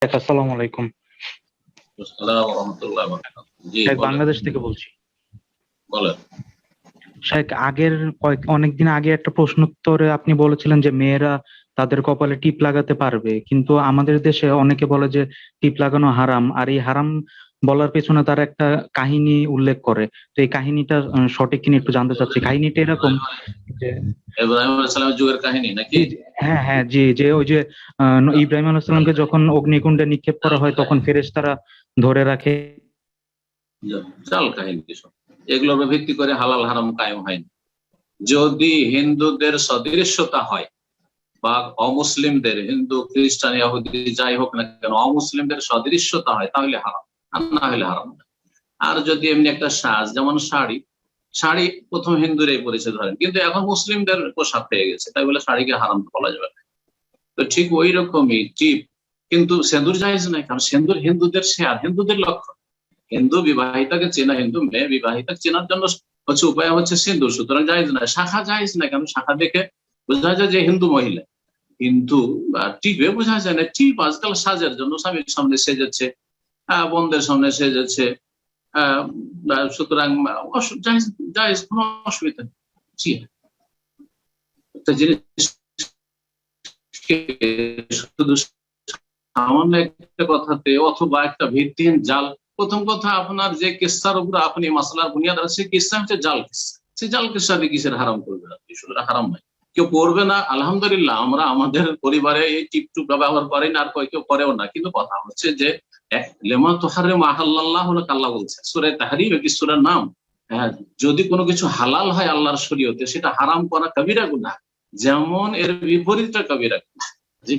আসসালামু আলাইকুম। আসসালামু রাহমাতুল্লাহি ওয়া বারাকাতুহু। জি শাহেখ বলেন। বাংলাদেশ থেকে বলছি। বলেন। শাহেখ অনেকদিন আগে একটা প্রশ্ন উত্তরে আপনি বলেছিলেন যে মেয়েরা তাদের কপালে টিপ লাগাতে পারবে, কিন্তু আমাদের দেশে অনেকে বলে যে টিপ লাগানো হারাম, আর এই হারাম বলার পেছনে তারা একটা কাহিনী উল্লেখ করে। তো এই কাহিনীটা সঠিক কিনা একটু জানতে চাচ্ছি। কাহিনীটা এরকম যে ইব্রাহিম আলাইহিস সালামের যুগের কাহিনী নাকি? জি জি, হ্যাঁ হ্যাঁ, জি যে ওই যে ইব্রাহিম আলাইহিস সালামকে যখন অগ্নিকুণ্ডে নিক্ষেপ করা হয় তখন ফেরেশতারা ধরে রাখে। জাল কাহিনী সব। এগুলোর উপর ভিত্তি করে হালাল হারাম কায়েম হয়নি। যদি হিন্দুদের সদৃশ্যতা হয় বা অমুসলিমদের, হিন্দু খ্রিস্টান ইহুদি যাই হোক না কেন, অমুসলিমদের সদৃশ্যতা হয় তাহলে হারাম, আর না হলে হারাম না। আর যদি এমনি একটা সাজ, যেমন শাড়ি, শাড়ি প্রথম হিন্দুরাই পরেছে ধরেন, কিন্তু এখন মুসলিমদের পোশাক হয়ে গেছে, তাই বলে শাড়িকে হারাম বলা যাবে না। তো ঠিক ওই রকমই টিপ, কিন্তু সেন্দুর জায়েজ নাই, কারণ সেন্দুর হিন্দুদের শেয়ার, হিন্দুদের লক্ষণ। হিন্দু বিবাহিতাকে চেনা, হিন্দু মেয়ে বিবাহিতা চেনার জন্য উপায় হচ্ছে সিন্দুর, সুতরাং জায়েজ নাই। শাখা জায়েজ নাই, কারণ শাখা দেখে বোঝা যায় যে হিন্দু মহিলা। কিন্তু টিপে বোঝা যায় না। টিপ আজকাল সাজের জন্য, স্বামীর সামনে সেজেছে, বোনদের সামনে সেজেছে, সুতরাং জায়েজ, জায়েজ, কোনো অসুবিধা নেই। জি, একটা জিনিস শুধু সামান্য একটা কথাতে অথবা একটা ভিত্তিহীন জাল, প্রথম কথা আপনার যে কিস্সার উপর আপনি মাসলার বুনিয়াদ আছে, সেই কিস্সা হচ্ছে জাল কিস্সা। সেই জাল কিস্সা দিয়ে কিসের হারাম করবে আপনি? সুতরাং হারাম নয়, কেউ করবে না আলহামদুলিল্লাহ। আমরা আমাদের পরিবারে এই টিপটুপ ব্যবহার করি না, আর কেউ করেও না। কিন্তু কথা হচ্ছে যে লেমা তুহাররিমু আহাল্লাল্লাহু লাক, আল্লাহ বলছে সূরা তাহরীম, কি সূরার নাম। যদি কোনো কিছু হালাল হয় আল্লাহর শরীয়তে, সেটা হারাম করা কবিরা গুনাহ, যেমন এর বিপরীতটা কবিরা গুনাহ। জি।